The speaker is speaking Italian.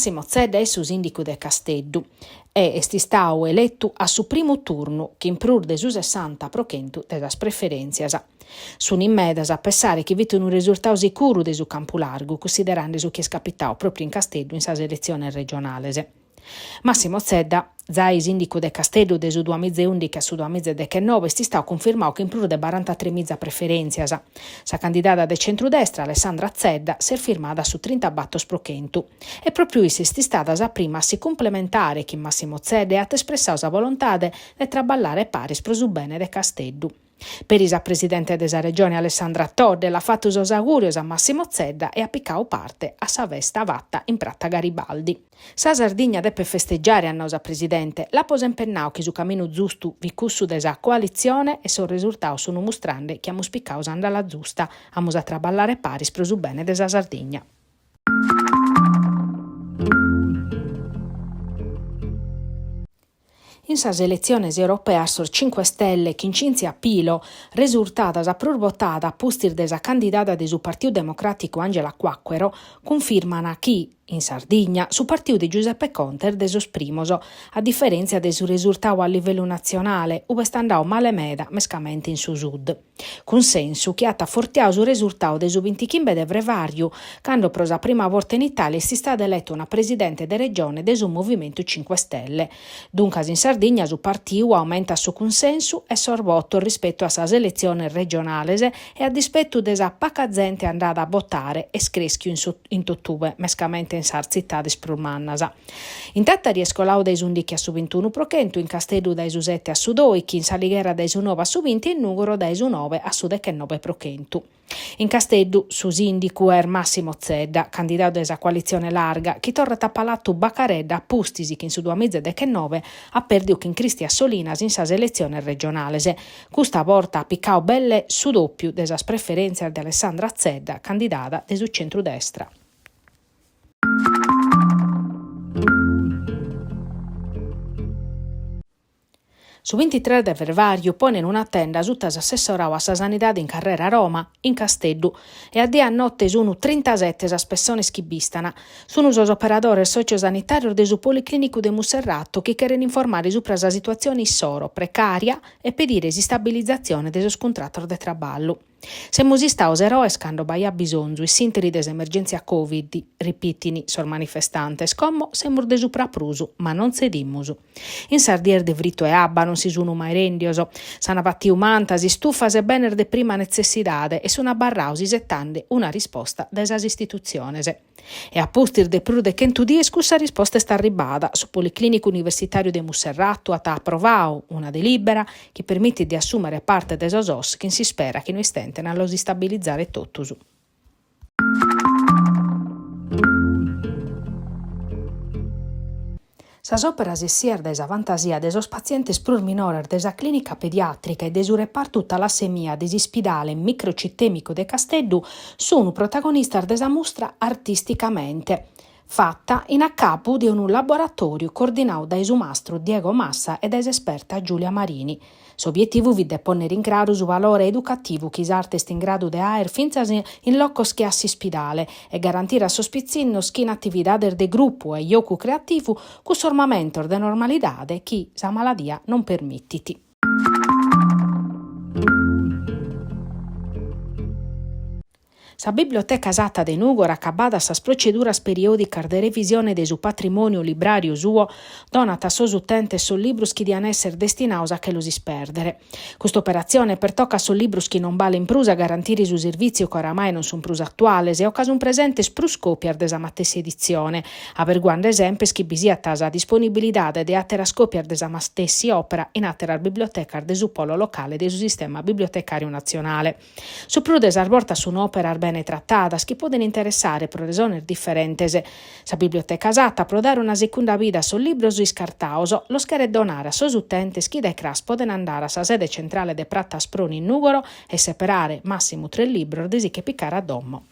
Massimo Zedda è su sindico de Casteddu e esti stau elettu a su primo turno che in prur de su 60% de las preferenzias. Sono in medas a pensare che vite un risultato sicuro de su campo largo, considerando su che è scapitato proprio in Casteddu in sa elezione regionale. Massimo Zedda, già sindico de Casteddu de su 2011 a su 2019, sti stau confermato che in prur de 43.000 preferenzias. Sa candidata de centrodestra, Alessandra Zedda, si è firmata su 30 battos prochentu. E proprio issa sti stata sa prima a si complementare che Massimo Zedda ha espressato sa volontà de traballare paris pro su bene de Casteddu. Per isa presidente della regione Alessandra Todde l'ha fatto os augurios a Massimo Zedda e ha piccao parte a sa festa fatta in Pratta Garibaldi. Sa Sardigna deppe festeggiare a nosa presidente, l'ha posempennao che su cammino giustu vi cussu de sa coalizione e sul risultato sono mostrande che amus piccao sanda la giusta, amus a traballare paris pro su bene de sa Sardigna. In sas elezioni europee sul 5 Stelle, che in Cinzia Pilo, risultata sa prurbotada a pustir de sa candidata de su Partito Democratico Angela Quacquero, confermano chi, in Sardigna, su partito di Giuseppe Conte de sos primos, a differenza de su risultato a livello nazionale, ove sta andando male meda mescamente in su sud. Consenso che ha fortiato su risultato de su 25 de Brevario, quando per la prima volta in Italia si sta eletto una presidente de regione de su Movimento 5 Stelle. Dunque in Sardigna su partito aumenta su consenso e sorbotto rispetto a sas elezioni regionali e a dispetto de sa paca gente andata a votare e screschio in tottube mescamente in sarzità de sprurmannasa. Intanto riescolao dai su 11 a su 21%, in Casteddu dai su 7 a su 2, in Salighera dai su 9 a su 20 e in Nugoro dai su 9 a su 19%. In Casteddu su sindico er Massimo Zedda, candidato della coalizione larga, che torna a Palazzo Baccaredda a pustisi che in su 2019 ha perduto che in Cristia Solinas in sas elezioni regionali. Questa volta ha piccao belle su doppio della preferenza di Alessandra Zedda, candidata del centrodestra. Su 23 de Febbraio ponen una tenda suttas assessorau a sa sanidade in carrera a Roma, in Casteddu, e a dia notte sono 37 as persones chi bistana. Sono os operadores sociosanitarios de su Policlinico de Musserrato che cheren informare supra sa situazione soro precaria e pedire stabilizzazione de sos contrattos de traballo. Semus istaus eroes cando baia bisonzu e sinteri des emergenza Covid, ripitini sor manifestantes, como semur de supraprusu, ma non sedimmus. In Sardier de Vrito e Abba non si sono mai rendioso, s'ana pattiu mantas, stufas e bener de prima necessidade e sono abbarraus isettande una risposta da esas istituziones. E a postir de prur de 100 dies cussa risposta est arribada su Policlinico Universitario de Musserrato at approvau una delibera che permette di assumere parte de esos os che si spera che noi stenten a los stabilizzare tottusu. Sas operas essier de sa fantasia de sos pazientes prur minores de sa clinica pediatrica e de su reparto talassemia de s'ispidale microcitemico de Casteddu sono protagonistas de sa mostra artisticamente, fatta in a capo di un laboratorio coordinato da su mastro Diego Massa e da esperta Giulia Marini. S'obiettivo vi de ponere in grado su valore educativo che s'artist in grado de aer finzas in locos che ass'ispidale e garantire a sospizzinnos che in attività de gruppo e iocu creativo cu sormamento de normalidade chi sa maladia non permittiti. Sa biblioteca sata de Nugoro, accabada sas proceduras periodicas de revisione de su patrimonio librario suo, donat a sos utentes sos librus chi dian esser destinaus a che los isperdere. Questa operazione pertocca sos librus chi non vale in prus a garantire su servizio che oramai non sun prus attuales e occas un presente prus copiar de sa matessi edizione, averguando esempes chi bisiat sa disponibilidade de atteras copiar de sa matessi opera in atteras bibliotecas de su polo locale de su sistema bibliotecario nazionale. Su prudes arborta un'opera bene trattadas che poden interessare pro razones differentes. Sa biblioteca sata pro dare una seconda vita a sos libros iscartaos, los quere donare a sos utentes chi dai cras poden andare a sa sede centrale de Pratta Sproni in Nugoro e separare massimo 3 libros desi che piccare a domo.